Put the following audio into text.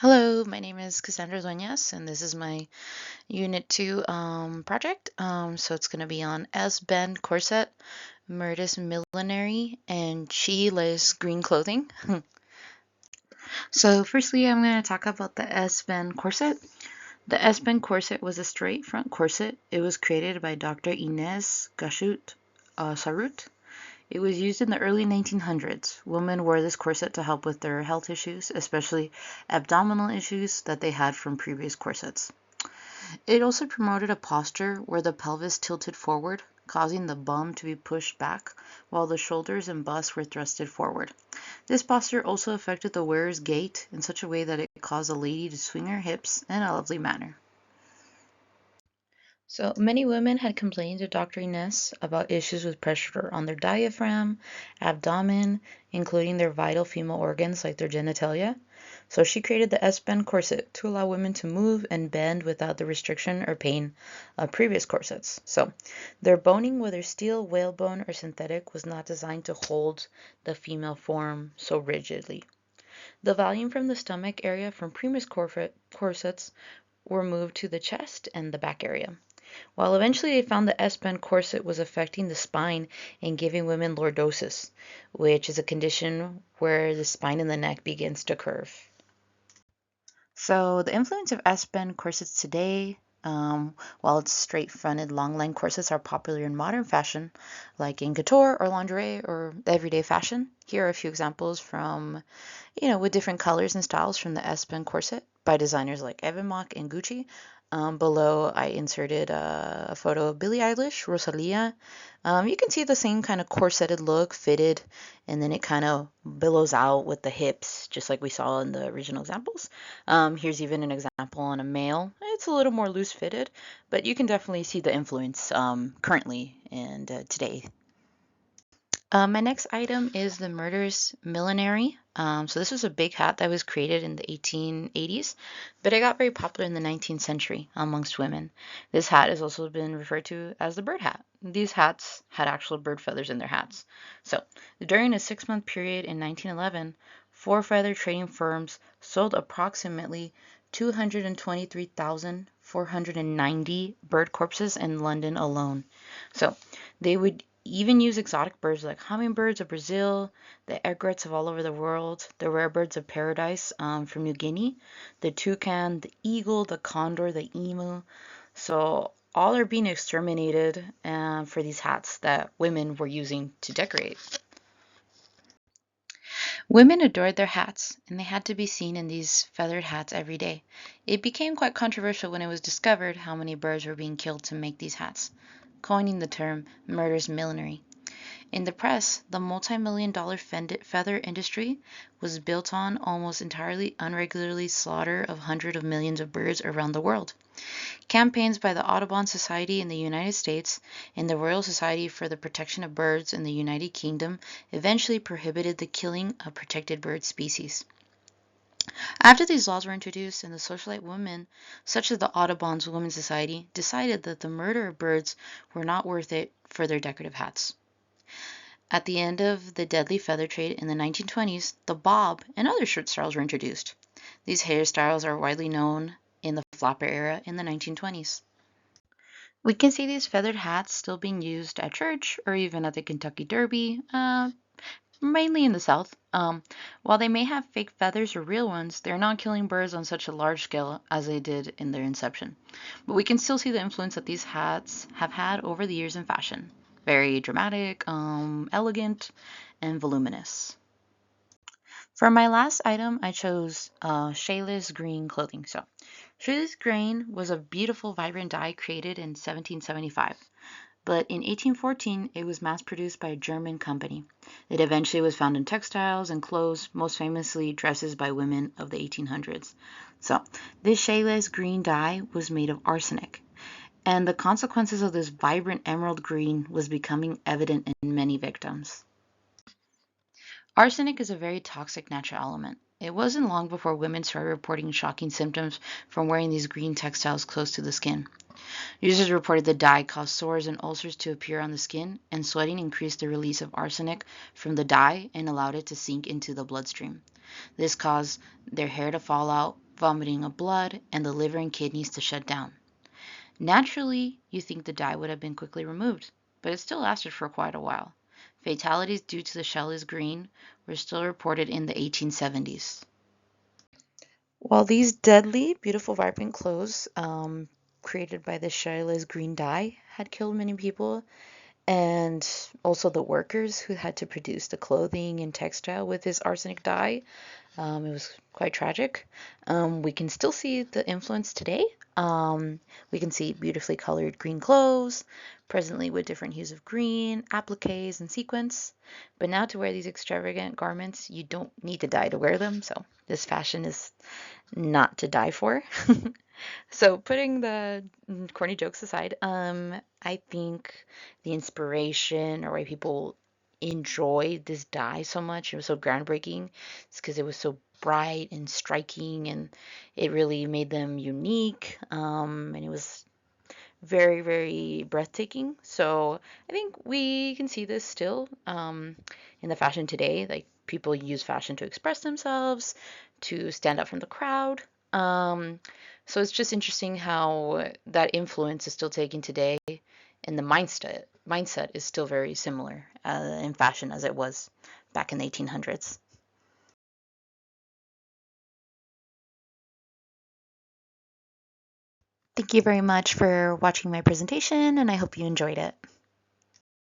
Hello, my name is Cassandra Dueñas, and this is my Unit 2 project. So it's going to be on S-band corset, murderous millinery, and Scheele's green clothing. So firstly, I'm going to talk about the S-band corset. The S-band corset was a straight front corset. It was created by Dr. Inez Gashut Sarut. It was used in the early 1900s. Women wore this corset to help with their health issues, especially abdominal issues that they had from previous corsets. It also promoted a posture where the pelvis tilted forward, causing the bum to be pushed back, while the shoulders and bust were thrusted forward. This posture also affected the wearer's gait in such a way that it caused a lady to swing her hips in a lovely manner. So many women had complained to Dr. Inez about issues with pressure on their diaphragm, abdomen, including their vital female organs like their genitalia. So she created the S-band corset to allow women to move and bend without the restriction or pain of previous corsets. So their boning, whether steel, whalebone, or synthetic, was not designed to hold the female form so rigidly. The volume from the stomach area from previous corsets were moved to the chest and the back area. While eventually they found the S-band corset was affecting the spine and giving women lordosis, which is a condition where the spine and the neck begins to curve. So the influence of S-band corsets today, while its straight-fronted long-line corsets are popular in modern fashion, like in couture or lingerie or everyday fashion. Here are a few examples from, with different colors and styles from the S-band corset by designers like Evan Mock and Gucci. Below, I inserted a photo of Billie Eilish, Rosalia. You can see the same kind of corseted look, fitted, and then it kind of billows out with the hips, just like we saw in the original examples. Here's even an example on a male. It's a little more loose fitted, but you can definitely see the influence currently and today. My next item is the murderous millinery. So this was a big hat that was created in the 1880s, but it got very popular in the 19th century amongst women. This hat has also been referred to as the bird hat. These hats had actual bird feathers in their hats. So during a 6-month period in 1911, four feather trading firms sold approximately 223,490 bird corpses in London alone. So they would even use exotic birds like hummingbirds of Brazil, the egrets of all over the world, the rare birds of paradise from New Guinea, the toucan, the eagle, the condor, the emu. So all are being exterminated for these hats that women were using to decorate. Women adored their hats, and they had to be seen in these feathered hats every day. It became quite controversial when it was discovered how many birds were being killed to make these hats, coining the term murderous millinery. In the press, the multi-million-dollar feather industry was built on almost entirely unregularly slaughter of hundreds of millions of birds around the world. Campaigns by the Audubon Society in the United States and the Royal Society for the Protection of Birds in the United Kingdom eventually prohibited the killing of protected bird species. After these laws were introduced, and the socialite women, such as the Audubon's Women's Society, decided that the murder of birds were not worth it for their decorative hats. At the end of the deadly feather trade in the 1920s, the bob and other shirt styles were introduced. These hairstyles are widely known in the flapper era in the 1920s. We can see these feathered hats still being used at church or even at the Kentucky Derby, mainly in the South. While they may have fake feathers or real ones, they're not killing birds on such a large scale as they did in their inception. But we can still see the influence that these hats have had over the years in fashion. Very dramatic, elegant, and voluminous. For my last item, I chose Scheele's green clothing. So, Scheele's green was a beautiful, vibrant dye created in 1775. But in 1814, it was mass-produced by a German company. It eventually was found in textiles and clothes, most famously dresses by women of the 1800s. So, this Scheele's green dye was made of arsenic, and the consequences of this vibrant emerald green was becoming evident in many victims. Arsenic is a very toxic natural element. It wasn't long before women started reporting shocking symptoms from wearing these green textiles close to the skin. Users reported the dye caused sores and ulcers to appear on the skin, and sweating increased the release of arsenic from the dye and allowed it to sink into the bloodstream. This caused their hair to fall out, vomiting of blood, and the liver and kidneys to shut down. Naturally, you think the dye would have been quickly removed, but it still lasted for quite a while. Fatalities due to the Scheele's green were still reported in the 1870s. While these deadly, beautiful, vibrant clothes created by the Scheile's green dye had killed many people, and also the workers who had to produce the clothing and textile with this arsenic dye, it was quite tragic. We can still see the influence today. We can see beautifully colored green clothes, presently with different hues of green, appliques, and sequins. But now to wear these extravagant garments, you don't need to dye to wear them, so this fashion is not to die for. So putting the corny jokes aside, I think the inspiration or why people enjoy this dye so much, it was so groundbreaking, it's because it was so bright and striking, and it really made them unique. And it was very, very breathtaking. So I think we can see this still in the fashion today. Like people use fashion to express themselves, to stand out from the crowd. Um, so it's just interesting how that influence is still taken today, and the mindset is still very similar in fashion as it was back in the 1800s. Thank you very much for watching my presentation, and I hope you enjoyed it.